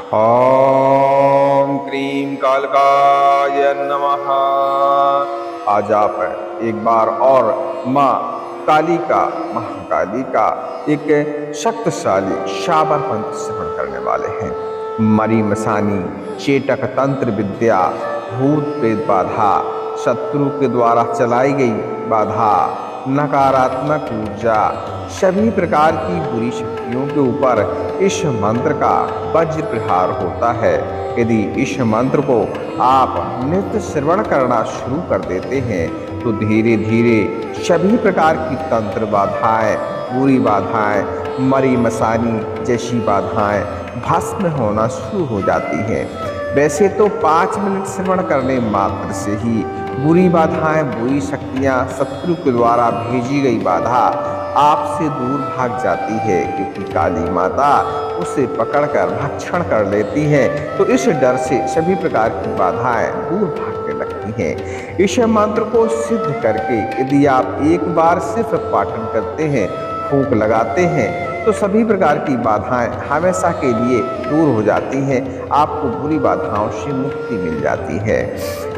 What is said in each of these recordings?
ओम क्रीं कालकाय नमः। आज आप एक बार और माँ काली का, महाकाली का एक शक्तिशाली शाबर मंत्र श्रवण करने वाले हैं। मरी मसानी, चेटक तंत्र विद्या, भूत प्रेत बाधा, शत्रु के द्वारा चलाई गई बाधा, नकारात्मक ऊर्जा, सभी प्रकार की बुरी शक्तियों के ऊपर इस मंत्र का वज्र प्रहार होता है। यदि इस मंत्र को आप नित्य श्रवण करना शुरू कर देते हैं तो धीरे धीरे सभी प्रकार की तंत्र बाधाएं, बुरी बाधाएं, मरी मसानी जैसी बाधाएं भस्म होना शुरू हो जाती हैं। वैसे तो 5 मिनट श्रवण करने मात्र से ही बुरी बाधाएं, बुरी शक्तियां, शत्रु के द्वारा भेजी गई बाधा आपसे दूर भाग जाती है, क्योंकि काली माता उसे पकड़कर भक्षण कर लेती है। तो इस डर से सभी प्रकार की बाधाएं दूर भागने लगती हैं। इस मंत्र को सिद्ध करके यदि आप एक बार सिर्फ पाठन करते हैं, फूंक लगाते हैं, तो सभी प्रकार की बाधाएं हमेशा के लिए दूर हो जाती हैं। आपको बुरी बाधाओं से मुक्ति मिल जाती है।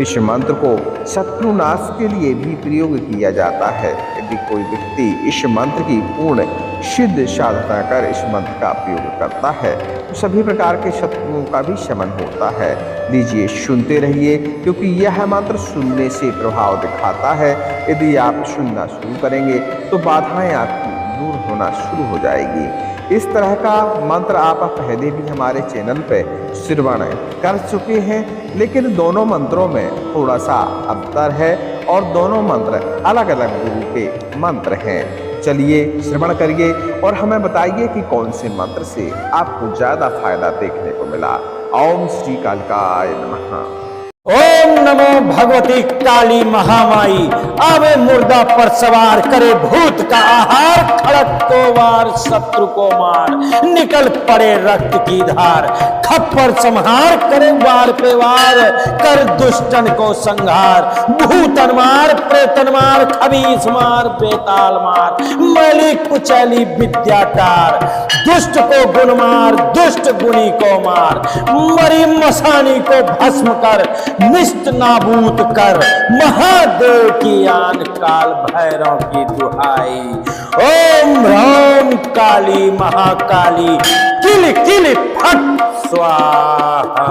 इस मंत्र को शत्रुनाश के लिए भी प्रयोग किया जाता है। यदि कोई व्यक्ति इस मंत्र की पूर्ण सिद्ध साधना कर इस मंत्र का प्रयोग करता है तो सभी प्रकार के शत्रुओं का भी शमन होता है। लीजिए, सुनते रहिए, क्योंकि यह मंत्र सुनने से प्रभाव दिखाता है। यदि आप सुनना शुरू करेंगे तो बाधाएं आपकी दूर होना शुरू हो जाएगी। इस तरह का मंत्र आप पहले भी हमारे चैनल पर श्रवण कर चुके हैं, लेकिन दोनों मंत्रों में थोड़ा सा अंतर है और दोनों मंत्र अलग अलग गुरु के मंत्र हैं। चलिए श्रवण करिए और हमें बताइए कि कौन से मंत्र से आपको ज्यादा फायदा देखने को मिला। ओम श्री कालिकाय नमः। ओम नमो भगवती काली महामाई। आवे मुर्दा पर सवार, करे भूत का आहार, खड़क को वार, शत्रु को मार, निकल पड़े रक्त की धार, खप्पर संहार, करे वार पे वार, कर दुष्टन को संहार, भूतन मार, प्रेतन मार, खबीस मार, बेताल मार, मैली कुचैली विद्या टार, दुष्ट को गुण मार, दुष्ट गुणी को मार, मरी मसानी को भस्म कर, निष्ट नाबूद कर, महादेव की आन, काल भैरव की दुहाई। ओम राम काली महाकाली, किल किल फट स्वाहा।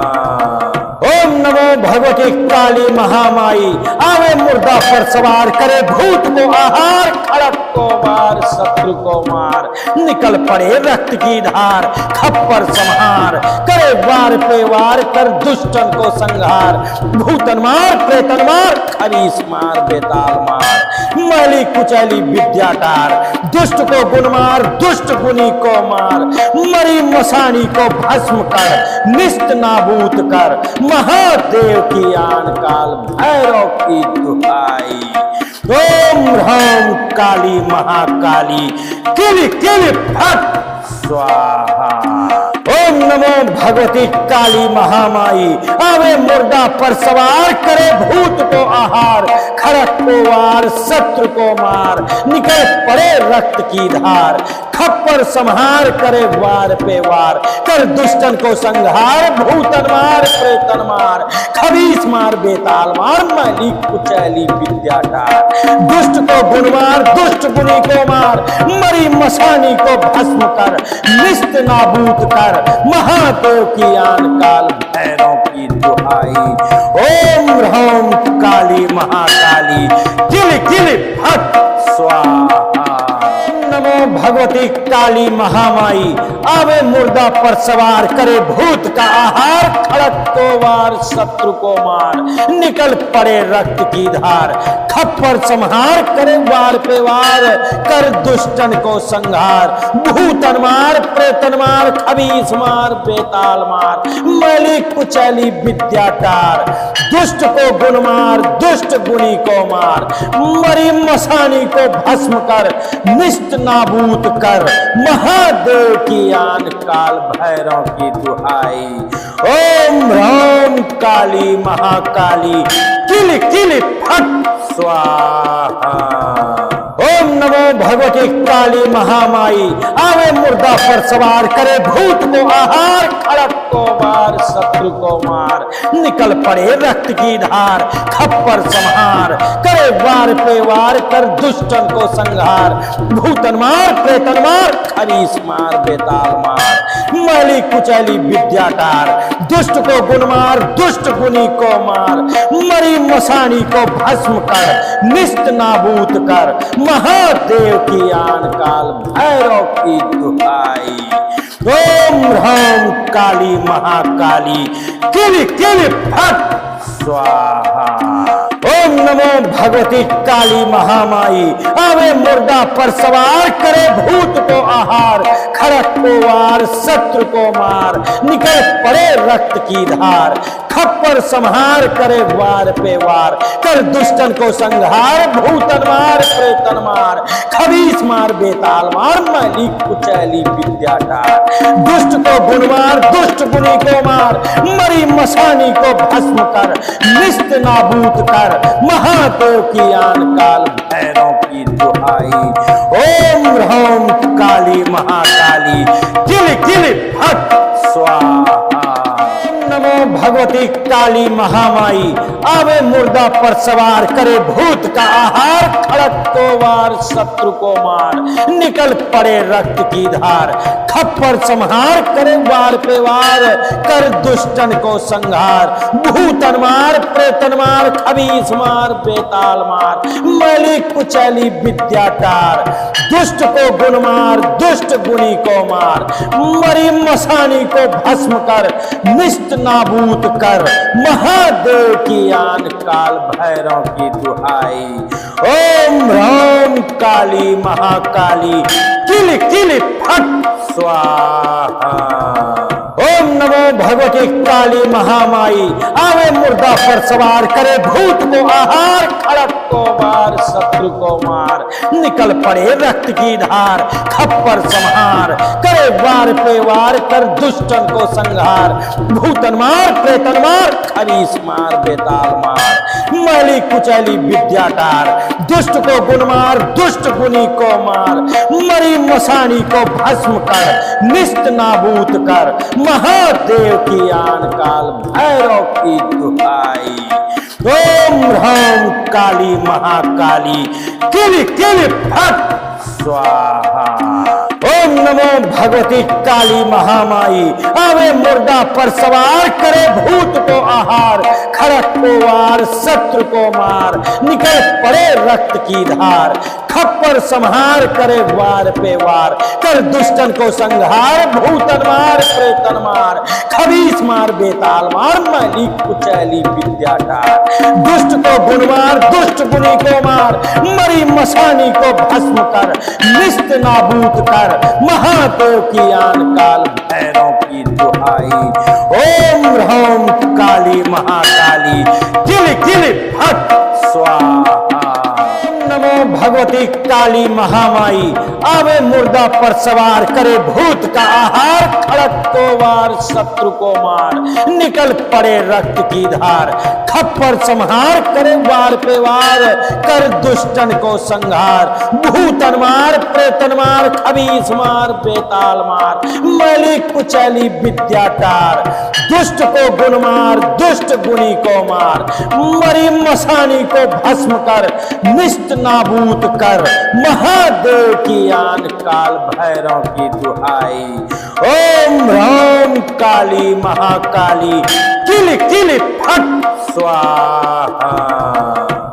ओम नमो भगवती काली महामाई। आवे मुर्दा पर सवार, करे भूत को आहार, खड़क को वार, शत्रु को मार, निकल पड़े रक्त की धार, खप्पर संहार, करे वार पे वार, कर दुष्टन को संहार, भूतन मार, प्रेतन मार, खबीस मार, बेताल मार, मैली कुचैली विद्या टार, दुष्ट को गुण मार, दुष्ट गुणी को मार, मरी मसानी को भस्म कर, निष्ट नाबूद कर, महादेव की आन, काल भैरव की दुहाई। ओम राम काली महाकाली, किल किल फट स्वाहा। ओम नमो भगवती काली महामाई। आवे मुर्दा पर सवार, करे भूत को आहार, खड़क को वार, शत्रु को मार, निकल पड़े रक्त की धार, खप्पर संहार, करे वार पे वार, कर दुष्टन को संहार, भूतन मार, प्रेतन मार, खबीस मार, बेताल मार, मैली कुचैली विद्या टार, दुष्ट को गुण मार, दुष्ट गुणी को मार, मरी मसानी को भस्म कर, निष्ट नाबूद कर, महादेव की आन, काल भैरव की दुहाई। ओम राम काली महाकाली, किल किल फट स्वाहा। नमो भगवती काली महामाई। आवे मुर्दा पर सवार, करे भूत का आहार, खड़क को वार, शत्रु को मार, निकल पड़े रक्त की धार, खप्पर संहार, करे वार पे वार, कर दुष्टन को संहार, भूतन मार, प्रेतन मार, खबीस मार, बेताल मार, मैली कुचैली विद्या टार, दुष्ट को गुण मार, दुष्ट गुणी को मार, मरी मसानी को भस्म कर, निष्ट नाबूद कर, महादेव की आन, काल भैरव की दुहाई। ओम राम काली महाकाली, किल किल फट स्वाहा। ओम नमो भगवती काली महामाई। आवे मुर्दा पर सवार, करे भूत को आहार, खड़क को वार, शत्रु को मार, निकल पड़े रक्त की धार, खप्पर संहार, करे वार पे वार, कर दुष्टन को संहार, भूतन मार, प्रेतन मार, खरीस मार, बेताल मार, मैली कुचैली विद्याटार, दुष्ट को गुण मार, दुष्ट गुनी को मार, मरी मसानी को भस्म कर, निस्त नाबूद कर, महादेव की आन काल भैरव की दुहाई। ओम ह्राम काली महाकाली किल किल फट स्वाहा। ओम नमो भगवती काली महामाई, आवे मुर्दा पर सवार, करे भूत को आहार, खड़क को वार, शत्रु को मार, निकल पड़े रक्त की धार, खप्पर संहार, करे वार पे वार, कर दुष्टन को संहार, भूतन मार, प्रेतन मार, खबीस मार, बेताल मार, मैली कुचैली विद्याटार, दुष्ट को गुण मार, दुष्ट गुनी को मार, मरी मसानी को भस्म कर, निस्त नाबूद कर, महादेव की आन काल भैरव की दुहाई। ओम ह्राम काली महाकाली किल किल फट स्वाहा। नमो भगवती काली महामाई, आवे मुर्दा पर सवार, करे भूत का आहार, खड़क को वार, शत्रु को मार, निकल पड़े रक्त की धार, खप्पर संहार, करे वार पे वार, कर दुष्टन को संहार, भूतन मार, प्रेतन मार, खबीस मार, बेताल मार, मैली कुचैली विद्याटार, दुष्ट को गुण मार, दुष्ट गुनी को मार, मरी मसानी को भस्म कर, निस्त नाबूद कर, महादेव की आन काल भैरव की दुहाई। ओम ह्राम काली महाकाली किल किल फट स्वाहा। ओम नमो भगवती काली महामाई, आवे मुर्दा पर सवार, करे भूत को आहार, खड़क को वार, शत्रु को मार, निकल पड़े रक्त की धार, खप्पर संहार, करे वार पे वार, कर दुष्टन को संहार, भूतन मार, प्रेतन मार, खरीस मार, बेताल मार, मैली कुचैली विद्याटार, दुष्ट को गुण मार, दुष्ट गुनी को मार, मरी मसानी को भस्म कर, निस्त नाबूद कर, महादेव की आन काल भैरव की दुहाई। ओम ह्राम काली महाकाली किल किल फट स्वाहा। ओम नमो भगवती काली महामाई, आवे मुर्दा पर सवार, करे भूत को आहार, खड़क को वार, शत्रु को मार, निकल पड़े रक्त की धार, खप्पर संहार, करे वार पे वार, कर दुष्टन को संहार, भूतन मार, प्रेतन मार, खबीस मार, बेताल मार, मैली कुचैली विद्याटार, दुष्ट को गुण मार, दुष्ट गुनी को मार, मरी मसानी को भस्म कर, निस्त नाबूद कर, महादेव की आन काल भैरव की दुहाई। ओम ह्राम काली महाकाली किल किल फट स्वाहा। नमो भगवती काली महामाई, आवे मुर्दा पर सवार, करे भूत का आहार, खड़क को वार, शत्रु को मार, निकल पड़े रक्त की धार, खप्पर संहार, करे वार पे वार, कर दुष्टन को संहार, भूतन मार, प्रेतन मार, खबीस मार, बेताल मार, मैली कुचैली विद्याटार, दुष्ट को गुण मार, दुष्ट गुनी को मार, मरी मसानी को भस्म कर, निस्त नाबूद कर, महादेव की आन काल भैरव की दुहाई। ओम ह्राम काली महाकाली किल किल फट स्वाहा।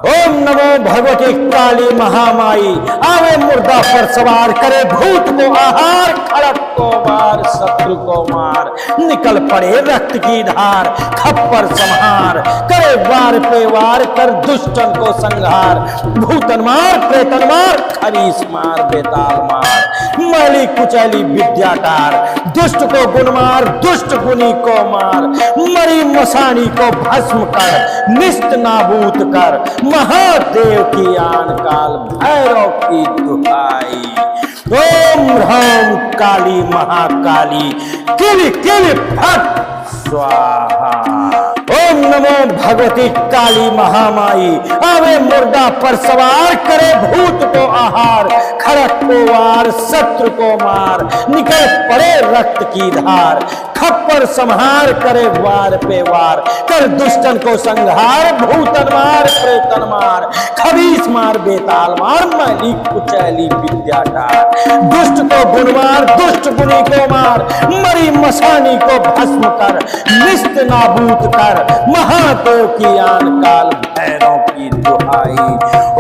ओम नमो भगवती काली महामाई, आवे मुर्दा पर सवार, करे भूत को आहार, खड़क को वार, शत्रु को मार, निकल पड़े रक्त की धार, खप्पर संहार, करे वार पे वार, कर दुष्टन को संहार, भूतन मार, प्रेतन मार, खरीस मार, बेताल मार, मैली कुचैली विद्याटार, दुष्ट को गुण मार, दुष्ट गुनी को मार, मरी मसानी को भस्म कर, निस्त नाबूद कर, महादेव की आन काल भैरव की दुहाई। ओम ह्राम काली महाकाली किल किल फट स्वाहा। ओम नमो भगवती काली महामाई, आवे मुर्दा पर सवार, करे भूत को आहार, खड़क को वार, शत्रु को मार, निकल पड़े रक्त की धार, खप्पर संहार करे वार पे वार, कर दुष्टन को संहार, भूतन मार प्रेतन मार, खबीस मार बेताल मार, मैली कुचैली विद्याटार। दुष्ट को गुण मार, दुष्ट गुणी को मार, मरी मसानी को भस्म कर, निस्त नाबूद कर, महादेव की आन काल भैरव की दुहाई।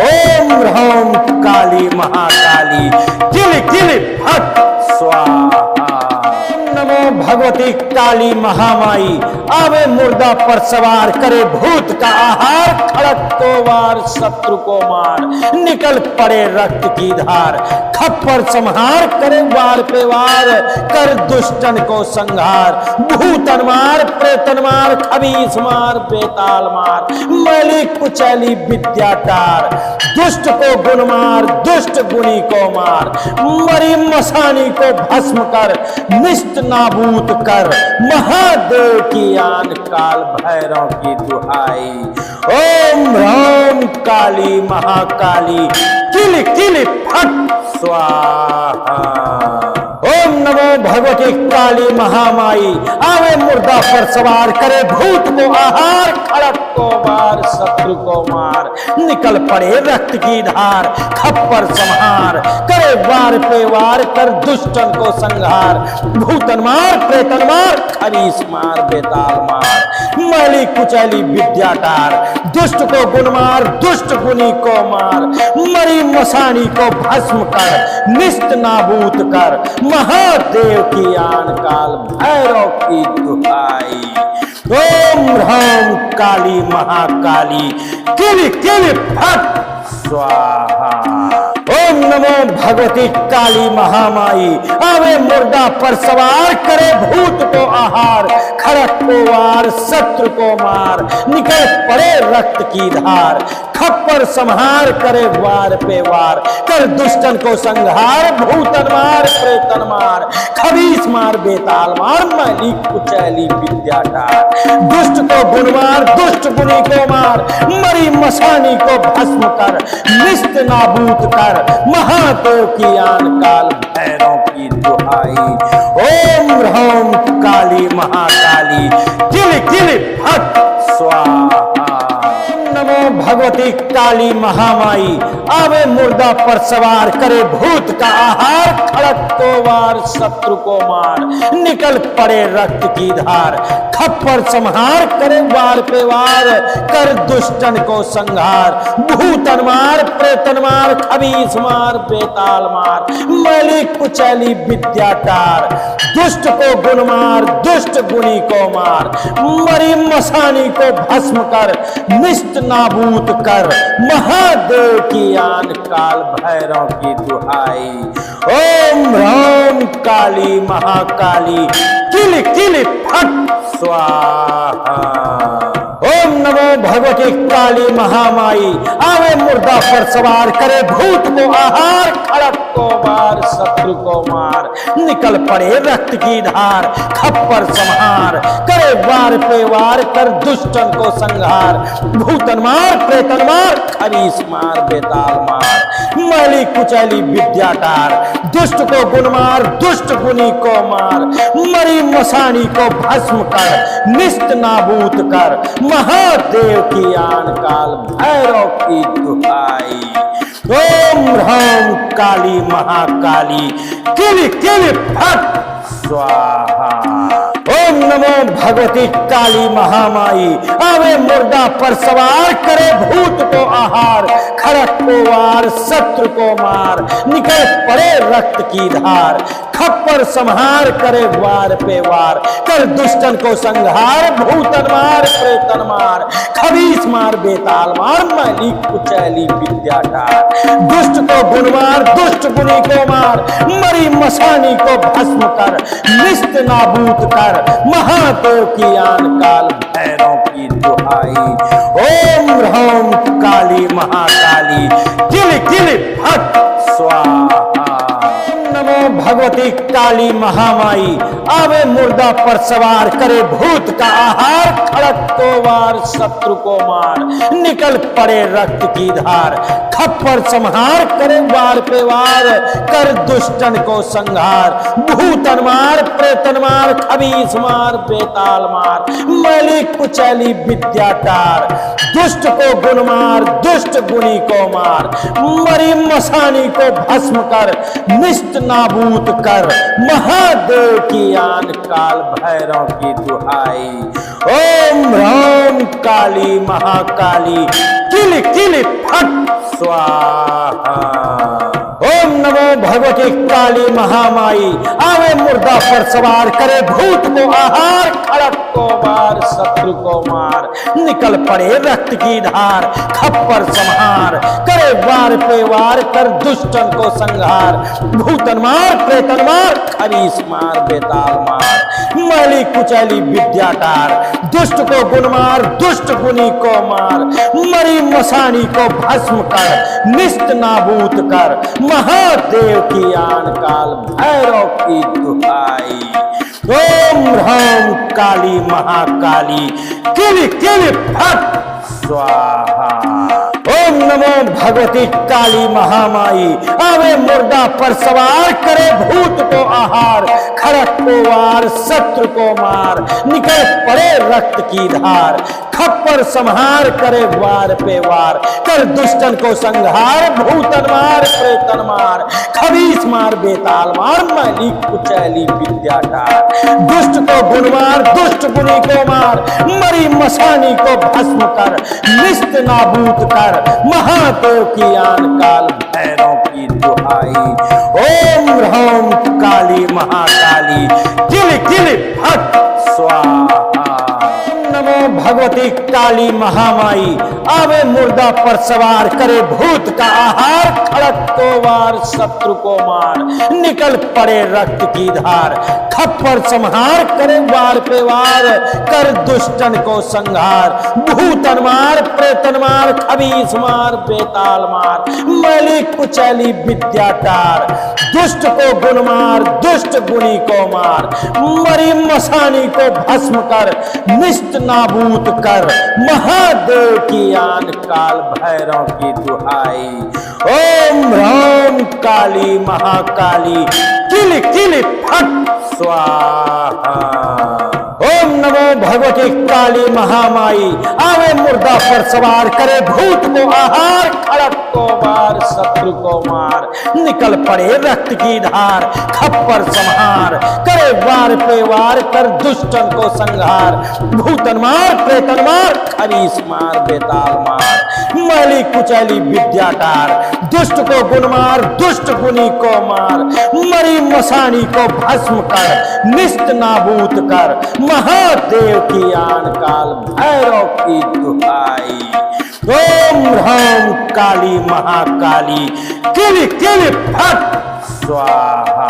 ओम ह्रौम काली महाकाली किल किल फट स्वाहा। नमो भगवती काली महामाई, आवे मुर्दा पर सवार, करे भूत का आहार, खड़क को वार शत्रु को मार, निकल पड़े रक्त की धार, खप्पर संहार करे वार पे वार, कर दुष्टन को संहार, भूतन मार प्रेतन मार, खबीस मार बेताल मार, मैली कुचैली विद्याटार। दुष्ट को गुण मार, दुष्ट गुणी को मार, मरी मसानी को भस्म कर, निष्ट नाबूद कर, महादेव की आन काल भैरव की दुहाई। ओम ह्रौम काली महाकाली किल किल फट स्वाहा। ओम नमो भगवती काली महामाई, आवे मुर्दा पर सवार, करे भूत को आहार, खड़क को वार शत्रु को मार, निकल पड़े रक्त की धार, खप्पर संहार करे वार पे वार, कर दुष्टन को संहार, भूतन मार प्रेतन मार, खबीस मार बेताल मार, मैली कुचैली विद्याटार। दुष्ट को गुण मार, दुष्ट गुणी को मार, मरी मसानी को भस्म कर, निष्ट नाबूद कर, महादेव की आन काल भैरव की दुहाई। ओम ह्रौम काली महाकाली किल किल फट स्वाहा। ओम नमो भगवती काली महामाई, आवे मुर्दा पर सवार, करे भूत को आहार, खड़क को वार शत्रु को मार, निकल पड़े रक्त की धार, खप्पर संहार करे वार पे वार, कर दुष्टन को संहार, भूतन मार प्रेतन मार, खबीस मार बेताल मार, मैली कुचैली विद्याटार। दुष्ट को गुण मार, दुष्ट गुणी को मार, मरी मसानी को भस्म कर, निष्ट नाबूद कर, महादेव की आन काल भैरव की दुहाई। ओम ह्रौम काली महाकाली किल किल फट स्वाहा। नमो भगवती काली महामाई, आवे मुर्दा पर सवार, करे भूत का आहार, खड़क को वार शत्रु को मार, निकल पड़े रक्त की धार, खप्पर संहार करे वार पे वार, कर दुष्टन को संहार, भूतन मार प्रेतन मार, खबीस मार बेताल मार, मैली कुचैली विद्याटार। दुष्ट को गुण मार, दुष्ट गुणी को मार, मरी मसानी को भस्म कर, निष्ट नाबूद कर, महादेव की आन काल भैरव की दुहाई। ओम ह्रौम काली महाकाली किल किल फट स्वाहा। ओम नमो भगवती काली महामाई, आवे मुर्दा पर सवार, करे भूत को आहार, खड़क को वार शत्रु को मार, निकल पड़े रक्त की धार, खप्पर संहार करे वार पे वार, कर दुष्टन को संहार, भूतन मार प्रेतन मार, खबीस मार बेताल मार, मैली कुचैली विद्याटार। दुष्ट को गुण मार, दुष्ट गुणी को मार, मरी मसानी को भस्म कर, निष्ट नाबूद कर, महादेव की आन काल भैरव की दुहाई। ओम ह्रौम काली महाकाली किल किल फट स्वाहा। ओम नमो भगवती काली महामाई, आवे मुर्दा पर सवार, करे भूत को आहार, खड़क को वार शत्रु को मार, निकल पड़े रक्त की धार, खप्पर संहार करे वार पे वार, कर दुष्टन को संहार, भूतन मार प्रेतन मार, खबीस मार बेताल मार, मैली कुचैली विद्याटार। दुष्ट को गुण मार, दुष्ट गुणी को मार, मरी मसानी को भस्म कर, निष्ट नाबूद कर, महादेव की आन काल भैरव की दुहाई। ओम ह्रौम काली महाकाली किल किल फट स्वाहा। नमो भगवती काली महामाई आवे मुर्दा पर सवार करे भूत का आहार खड़क को वार शत्रु को मार निकल पड़े रक्त की धार खप्पर संहार करे वार पे वार कर दुष्टन को संहार भूतन मार प्रेतन मार खबीस मार बेताल मार मैली कुचैली विद्याटार दुष्ट को गुण मार दुष्ट गुणी को मार मरी मसानी को भस्म कर निष्ट नाबूद कर महादेव की आन काल भैरव की दुहाई ओम राम काली महाकाली किल किल फट स्वाहा ओम नमो भगवती काली महामाई आवे मुर्दा पर सवार करे भूत को आहार खड़क को वार शत्रु को मार निकल पड़े रक्त की धार खप्पर संहार करे वार पे वार कर दुष्टन को संहार भूतन मार प्रेतन मार खरीस मार बेताल मार मैली कुचैली विद्याटार दुष्ट को गुण मार दुष्ट गुणी को मार मरी मसानी को भस्म कर निष्ट नाबूद कर महादेव की आन काल भैरव की दुहाई ओम राम काली महाकाली किल किल फट स्वाहा ओम नमो भगवती काली महामाई आवे मुर्दा पर सवार करे भूत को आहार खड़क को वार शत्रु को मार निकल पड़े रक्त की धार खप्पर संहार करे वार पे वार कर दुष्टन को संहार भूतन मार प्रेतन मार खबीस मार बेताल मार मैली कुचैली विद्याटार दुष्ट को गुण मार दुष्ट गुणी को मार मरी मसानी को भस्म कर निष्ट नाबूद कर महादेव की आन काल भैरव की दुहाई ओम राम काली महाकाली किल किल फट स्वाहा नमो भगवती काली महामाई आवे मुर्दा पर सवार करे भूत का आहार खड़क को वार शत्रु को मार निकल पड़े रक्त की धार खप्पर संहार करे वार पे वार कर दुष्टन को संहार भूतन मार प्रेतन मार खबीस मार बेताल मार मैली कुचैली विद्याटार दुष्ट को गुण मार दुष्ट गुणी को मार मरी मसानी को भस्म कर निष्ट नाबूद कर महादेव की आन काल भैरव की दुहाई ओम राम काली महाकाली किल किल फट स्वाहा ओम नमो भगवती काली महामाई आवे मुर्दा पर सवार करे भूत को आहार खड़क को वार शत्रु को मार निकल पड़े रक्त की धार खप्पर संहार करे वार पे वार कर दुष्टन को संहार भूतन मार प्रेतन मार खरीस मार बेताल मार मैली कुचैली विद्याटार दुष्ट को गुण मार दुष्ट गुणी को मार मरी मसानी को भस्म कर निष्ट नाबूद कर महादेव की आन काल भैरव की दुहाई ओम राम काली महाकाली किल किल फट स्वाहा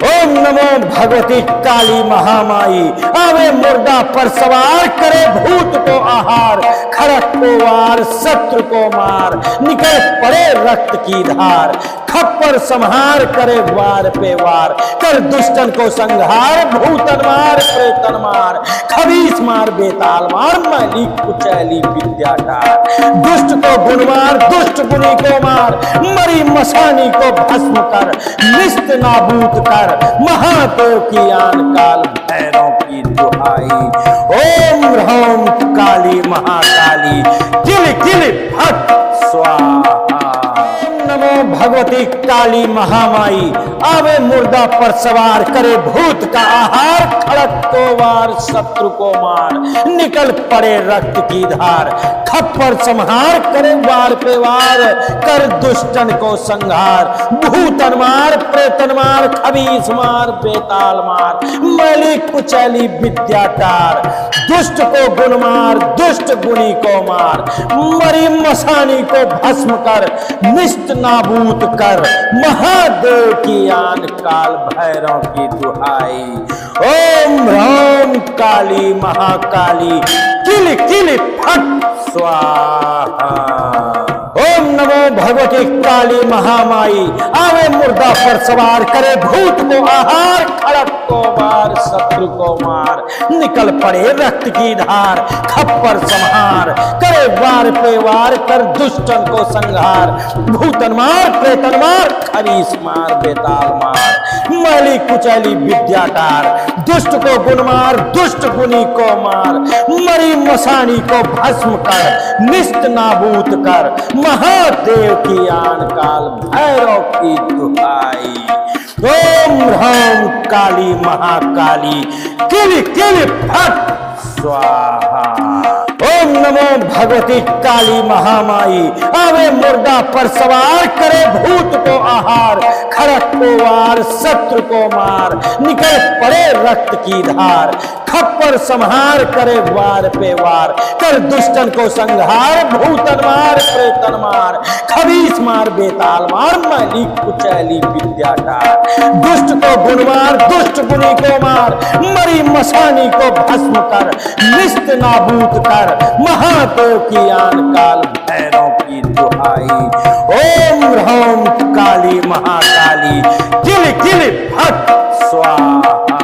ओम नमो भगवती काली महामाई आवे मुर्दा पर सवार करे भूत को आहार खड़क को वार शत्रु को मार निकल पड़े रक्त की धार खप्पर संहार करे वार पे वार कर दुष्टन को संहार भूतन मार प्रेतन मार खबीस मार बेताल मार मैली कुचैली विद्याटार दुष्ट को गुण मार दुष्ट गुणी को मार मरी मसानी को भस्म कर निष्ट नाबूद कर महादेव की आन काल भैरव की दुहाई ओम राम काली महाकाली किल किल फट स्वाहा नमो भगवती काली महामाई आवे मुर्दा पर सवार करे भूत का आहार खड़क को वार शत्रु को मार निकल पड़े रक्त की धार खप्पर संहार करे वार पे वार कर दुष्टन को संहार भूतन मार प्रेतन मार खबीस मार बेताल मार मैली कुचैली विद्याटार दुष्ट को गुण मार दुष्ट गुणी को मार मरी मसानी को भस्म कर निष्ट नाबूद कर महादेव की आन काल भैरव की दुहाई ओम राम काली महाकाली किल किल फट स्वाहा ओम नमो भगवती काली महामाई, आवे मुर्दा पर सवार, करे भूत को आहार, खड़क को मार, शत्रु को मार, निकल पड़े रक्त की धार, खप्पर संहार, करे वार पे वार, कर दुष्टन को संहार, भूतन मार, प्रेतन मार, खरीस मार, बेताल मार, मैली कुचैली विद्या टार, दुष्ट को गुण मार, दुष्ट गुनी को मार, मरी मसानी को भस्म कर, निस्त नाबूद कर, महादेव की आन काल भैरव की दुहाई। ओम ह्राम काली महाकाली, किल किल फट स्वाहा। ओम नमो भगवती काली महामाई, आवे मुर्दा पर सवार, करे भूत को आहार, खड़क को वार, शत्रु को मार, निकल पड़े रक्त की धार, खप्पर संहार, करे वार पे वार, कर दुष्टन को संहार, भूतन मार, प्रेतन मार, खबीस मार, बेताल मार, मैली कुचैली विद्या टार, दुष्ट को गुण मार, दुष्ट गुनी को मार, मरी मसानी को भस्म कर, निस्त नाबूद कर, महादेव की आन काल भैरव की दुहाई। ओम ह्राम काली महाकाली, किल किल फट स्वाहा।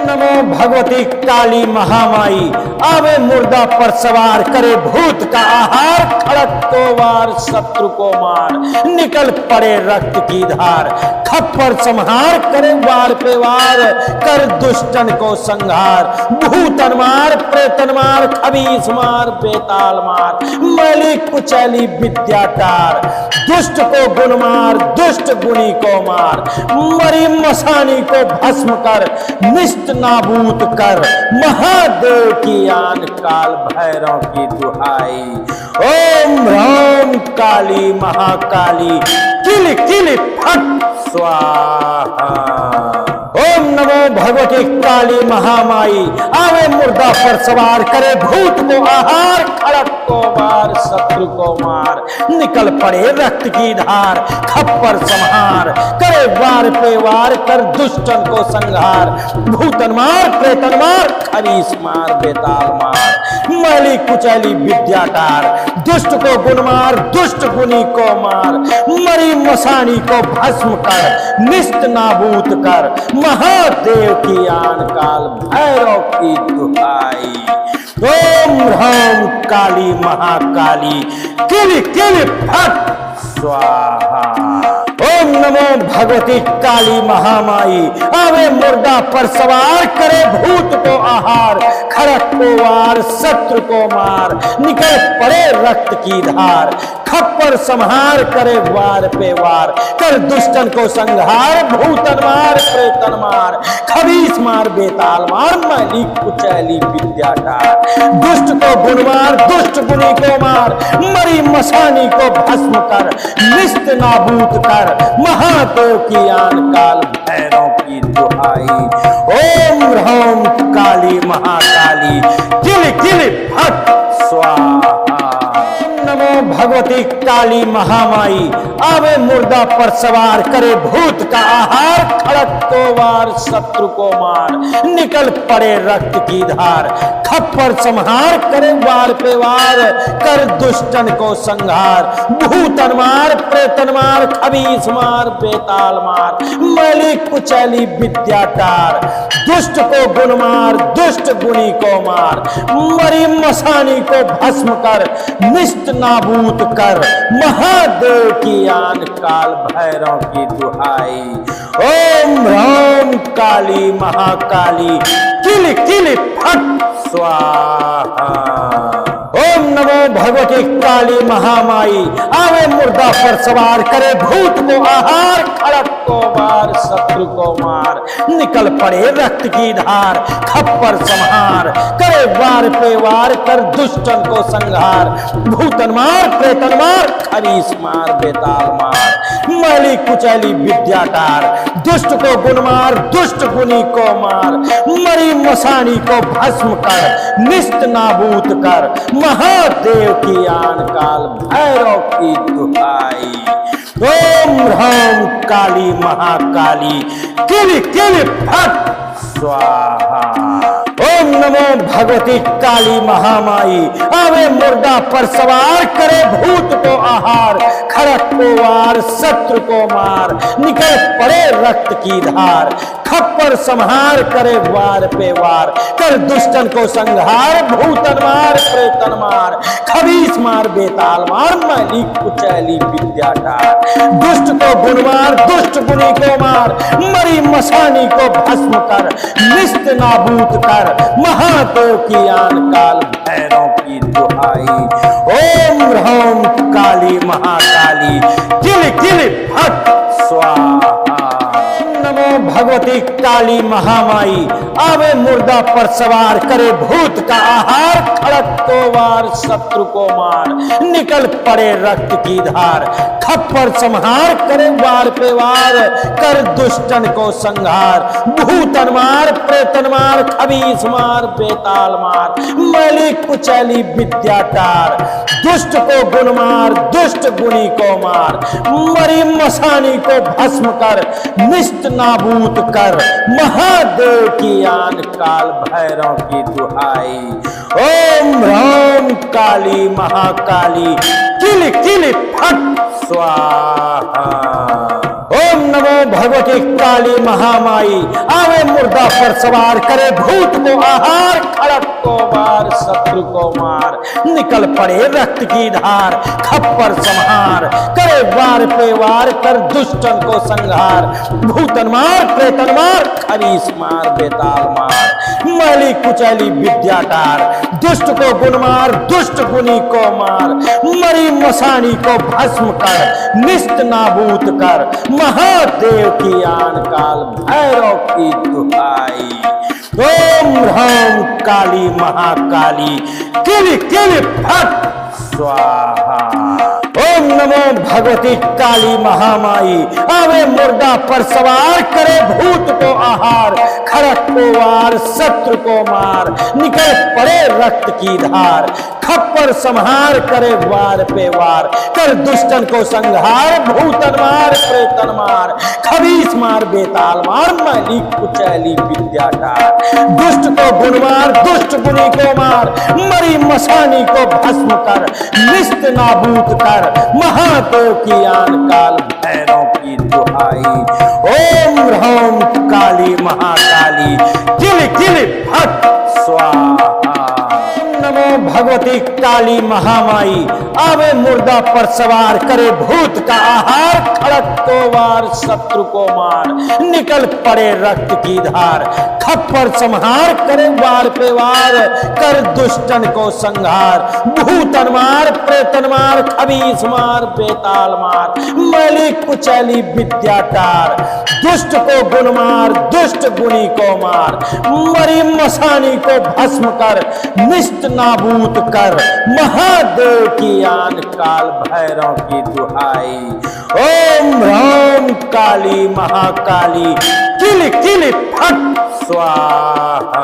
नमो भगवती काली महामाई, आवे मुर्दा पर सवार, करे भूत का आहार, खड़क को वार, शत्रु को मार, निकल पड़े रक्त की धार, खप्पर संहार, करे वार पे वार, कर दुष्टन को संहार, भूतन मार, प्रेतन मार, खबीस मार, बेताल मार, मैली कुचैली विद्या टार, दुष्ट को गुण मार, दुष्ट गुनी को मार, मरी मसानी को भस्म कर, निस्त नाबूद कर, महादेव की आन काल भैरव की दुहाई। ओम ह्राम काली महाकाली, किल किल फट स्वाहा। ओम नमो भगवती काली महामाई, आवे मुर्दा पर सवार, करे भूत को आहार, खड़क को मार, शत्रु को मार, निकल पड़े रक्त की धार, खप्पर संहार, करे वार पे वार, कर दुष्टन को संहार, भूतन मार, प्रेतन मार, खरीस मार, बेताल मार, मैली कुचैली विद्या टार, दुष्ट को गुण मार, दुष्ट गुनी को मार, मरी मसानी को भस्म कर, निस्त नाबूद कर, महादेव की आन काल भैरव की दुहाई। ओम ह्राम काली महाकाली, किल किल फट स्वाहा। ओम नमो भगवती काली महामाई, आवे मुर्दा पर सवार, करे भूत को आहार, खड़क को वार, शत्रु को मार, निकल पड़े रक्त की धार, खप्पर संहार, करे वार पे वार, कर दुष्टन को संहार, भूतन मार, प्रेतन मार, खबीस मार, बेताल मार, मैली कुचैली विद्या टार, दुष्ट को गुण मार, दुष्ट गुनी को मार, मरी मसानी को भस्म कर, निस्त नाबूद कर, महादेव की आन काल भैरव की दुहाई। ओम ह्राम काली महाकाली, किल किल फट स्वाहा। नमो भगवती काली महामाई, आवे मुर्दा पर सवार, करे भूत का आहार, खड़क को वार, शत्रु को मार, निकल पड़े रक्त की धार, खप्पर संहार, करे वार पे वार, कर दुष्टन को संहार, भूतन मार, प्रेतन मार, खबीस मार, बेताल मार, मैली कुचैली विद्या टार, दुष्ट को गुण मार, दुष्ट गुनी को मार, मरी मसानी को भस्म कर, निस्त नाबूद कर, महादेव की आन काल भैरव की दुहाई। ओम ह्राम काली महाकाली, किल किल फट स्वाहा। ओम नमो भगवती काली महामाई, आवे मुर्दा पर सवार, करे भूत को आहार, खड़क को मार, शत्रु को मार, निकल पड़े रक्त की धार, खप्पर संहार, करे वार पे वार, कर दुष्टन को संहार, भूतन मार, प्रेतन मार, खरीस मार, बेताल मार, मैली कुचैली विद्या टार, दुष्ट को गुण मार, दुष्ट गुनी को मार, मरी मसानी को भस्म कर, निस्त नाबूद कर, महादेव की आन काल भैरव की दुहाई। ओम ह्राम काली महाकाली, किल किल फट स्वाहा। ओम नमो भगवती काली महामाई, आवे मुर्दा पर सवार, करे भूत को आहार, खड़क को वार, शत्रु को मार, निकल पड़े रक्त की धार, खप्पर संहार, करे वार पे वार, कर दुष्टन को संहार, भूतन मार, प्रेतन मार, खबीस मार, बेताल मार, मैली कुचैली विद्याकार, दुष्ट को गुण मार, दुष्ट गुणी को मार, मरी मसानी को भस्म कर, निस्त नाबूद कर, महादेव की आन काल भैरव की दुहाई। ओम ह्रौम काली महाकाली, किल किल फट स्वाहा। नमो भगवती काली महामाई, आवे मुर्दा पर सवार, करे भूत का आहार, खड़क को वार, शत्रु को मार, निकल पड़े रक्त की धार, खप्पर संहार, करे वार पे वार, कर दुष्टन को संहार, भूतन मार, प्रेतन मार, खबीस मार, बेताल मार, मैली कुचैली विद्याकार, दुष्ट को गुण मार, दुष्ट गुणी को मार, मरी मसानी को भस्म कर, निष्ठ नाबूद कर, महादेव की आन काल भैरव की दुहाई। ओम ह्रौम काली महाकाली, किल किल फट स्वाहा। ओम नमो भगवती काली महामाई, आवे मुर्दा पर सवार, करे भूत को आहार, खड़क को वार, शत्रु को मार, निकल पड़े रक्त की धार, खप्पर संहार, करे वार पे वार, कर दुष्टन को संहार, भूतन मार, प्रेतन मार, खबीस मार, बेताल मार, मैली कुचैली विद्याकार, दुष्ट को गुण मार, दुष्ट गुणी को मार, मरी मसानी को भस्म कर, निष्ठ नाबूद कर, महादेव की आन काल भैरव की दुहाई। ओम ह्रौम काली महाकाली, किल किल फट स्वाहा। ओम नमो भगवती काली महामाई, आवे मुर्दा पर सवार, करे भूत को आहार, खड़क को वार, शत्रु को मार, निकल पड़े रक्त की धार, खप्पर संहार, करे वार पे वार, कर दुष्टन को संहार, भूतन मार, प्रेतन मार, खबीस मार, बेताल मार, मैली कुचैली विद्याकार, दुष्ट को गुण मार, दुष्ट गुणी को मार, मरी मसानी को भस्म कर, निष्ठ नाबूद कर, महादेव की आन काल भैरव की दुहाई। ओम ह्रौम काली महाकाली, किल किल फट स्वाहा। नमो भगवती काली महामाई, आवे मुर्दा पर सवार, करे भूत का आहार, खड़क को वार, शत्रु को मार, निकल पड़े रक्त की धार, खप्पर संहार, करे वार पे वार, कर दुष्टन को संहार, भूतन मार, प्रेतन मार, खबीस मार, बेताल मार, मैली कुचैली विद्याकार, दुष्ट को गुण मार, दुष्ट गुणी को मार, मरी मसानी को भस्म कर, निष्ठ नाबूद कर, महादेव की आन काल भैरव की दुहाई। ओम ह्रौम काली महाकाली, किल किल फट स्वाहा।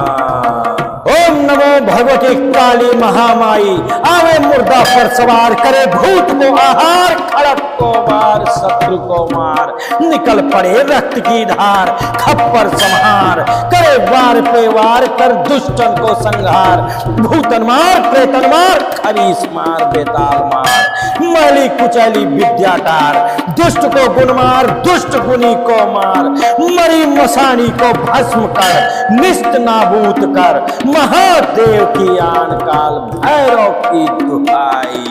ओम नमो भगवती काली महामाई, आवे मुर्दा पर सवार, करे भूत को आहार, खड़क को वार, शत्रु को मार, निकल पड़े रक्त की धार, खप्पर संहार, करे वार पे वार, कर दुष्टन को संहार, भूतन मार, प्रेतन मार, खबीस मार, बेताल मार, मैली कुचैली विद्याकार, दुष्ट को गुण मार, दुष्ट गुणी को मार, मरी मसानी को भस्म कर, निष्ठ नाबूद कर, महादेव की आन काल भैरव की दुहाई।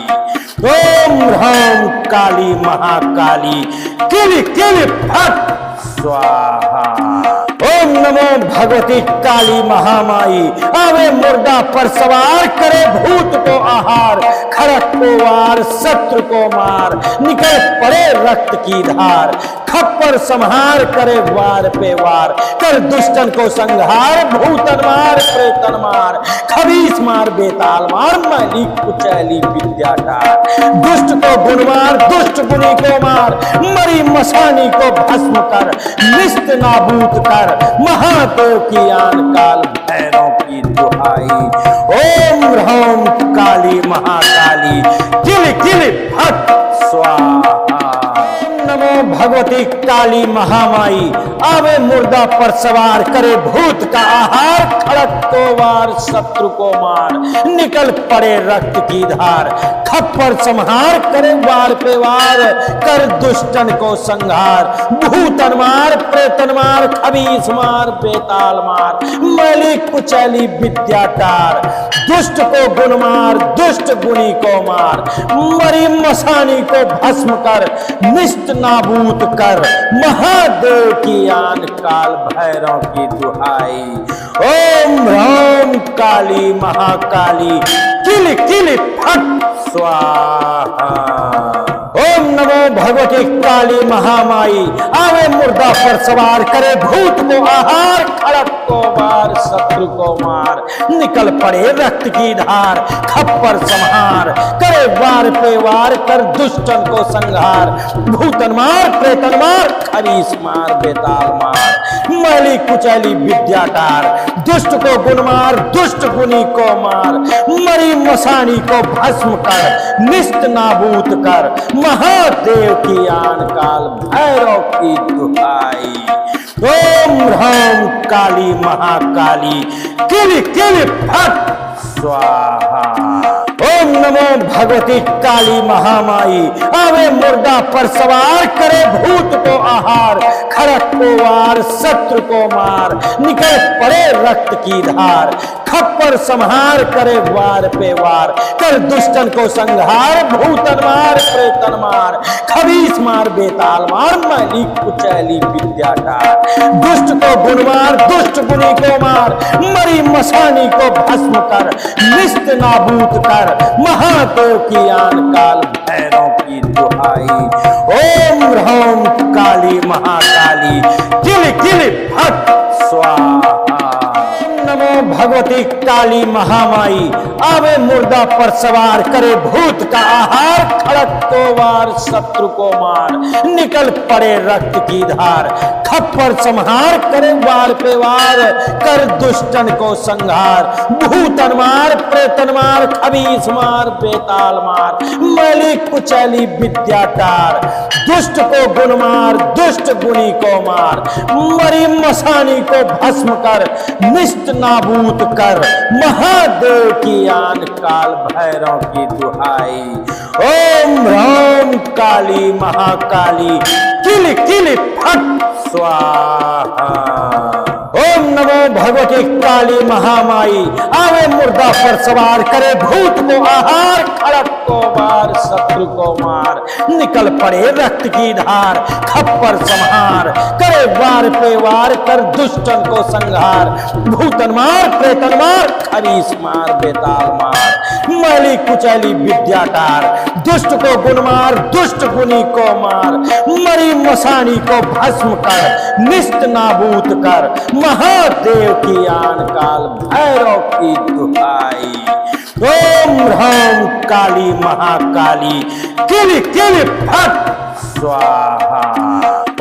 ओम ह्रौम काली महाकाली, किल किल फट स्वाहा। ओम नमो भगवती काली महामाई, आवे मुर्दा पर सवार, करे भूत को आहार, खड़क को वार, शत्रु को मार, निकल पड़े रक्त की धार, खप्पर संहार, करे वार पे वार, कर दुष्टन को संहार, भूतन मार, प्रेतन मार, खबीस मार, बेताल मार, मैली कुचैली विद्याकार, दुष्ट को गुण मार, दुष्ट गुणी को मार, मरी मसानी को भस्म कर, निष्ठ नाबूद कर, महादेव की आन काल भैरव की दुहाई। ओम ह्रौम काली महाकाली, किल किल फट स्वाहा। नमो भगवती काली महामाई, आवे मुर्दा पर सवार, करे भूत का आहार, खड़क को वार, शत्रु को मार, निकल पड़े रक्त की धार, खप्पर संहार, करे वार पे वार, कर दुष्टन को संहार, भूतन मार, प्रेतन मार, खबीस मार, बेताल मार, मैली कुचैली विद्या टार, दुष्ट को गुण मार, दुष्ट गुणी को मार, मरी मसानी को भस्म कर, निष्ट नाबूद कर, महादेव की आन, काल भैरव की दुहाई। ओम ह्राम काली महाकाली, किल किल फट स्वाहा। ओम नमो भगवती काली महामाई, आवे मुर्दा पर सवार, करे भूत को आहार, खड़क को वार, शत्रु को मार, निकल पड़े रक्त की धार, खप्पर संहार, करे वार पे वार, कर दुष्टन को संहार, भूतन मार, प्रेतन मार, खरीस मार, बेताल मार, मैली कुचैली विद्या टार, दुष्ट को गुण मार, दुष्ट गुणी को मार, मरी मसानी को भस्म कर, निष्ट नाबूद कर, महादेव की आन, काल भैरव की दुहाई। ओम ह्राम काली महाकाली, किल किल फट स्वाहा। ओम नमो भगवती काली महामाई, आवे मुर्दा पर सवार, करे भूत को आहार, खड़क को वार, शत्रु को मार, निकल पड़े रक्त की धार, खप्पर संहार, करे वार पे वार, कर दुष्टन को संहार, भूतन मार, प्रेतन मार, खबीस मार, बेताल मार, मैली कुचैली विद्या टार, दुष्ट को गुण मार, दुष्ट गुणी को मार, मरी मसानी को भस्म कर, निष्ट नाबूद कर, महादेव की आन, काल भैरव की दुहाई। ओम ह्राम काली महाकाली, किल किल फट स्वाहा। नमो भगवती काली महामाई, आवे मुर्दा पर सवार, करे भूत का आहार, खड़क को वार, शत्रु को मार, निकल पड़े रक्त की धार, खप्पर संहार, करे वार पे वार, कर दुष्टन को संहार, भूतन मार, प्रेतन मार, खबीस मार, बेताल मार, मैली कुचैली विद्या टार, दुष्ट को गुण मार, दुष्ट गुणी को मार, मरी मसानी को भस्म कर, निष्ट नाबूद कर, महादेव की आन, काल भैरव की दुहाई। ओम ह्राम काली महाकाली, किल किल फट स्वाहा। ओम नमो भगवती काली महामाई, आवे मुर्दा पर सवार, करे भूत को आहार, खड़क को वार, शत्रु को मार, निकल पड़े रक्त की धार, खप्पर संहार, करे वार पे वार, कर दुष्टन को संहार, भूतन मार, प्रेतन मार, खरीस मार, बेताल मार, मैली कुचैली विद्या टार, दुष्ट को गुण मार, दुष्ट गुणी को मार, मरी मसानी को भस्म कर, निष्ट नाबूद कर, महादेव की आन, काल भैरव की दुहाई। ओम ह्राम काली महाकाली, किल किल फट स्वाहा।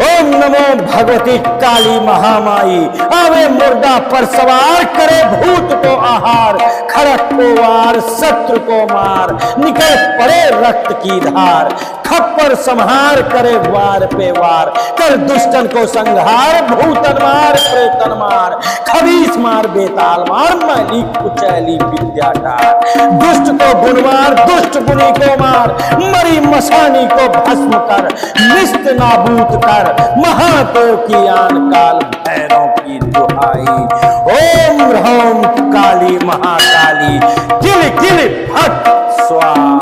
ओम नमो भगवती काली महामाई, आवे मुर्दा पर सवार, करे भूत को आहार, खड़क को वार, शत्रु को मार, निकल पड़े रक्त की धार, खप्पर संहार, करे वार पे वार, कर दुष्टन को संहार, भूतन मार, प्रेतन मार, खबीस मार, बेताल मार, मैली कुचैली विद्या टार, दुष्ट को गुण मार, दुष्ट गुणी को मार, मरी मसानी को भस्म कर, निष्ट नाबूद कर, महादेव की आन, काल भैरव की दुहाई। ओम ह्राम काली महाकाली, किल किल फट स्वाहा।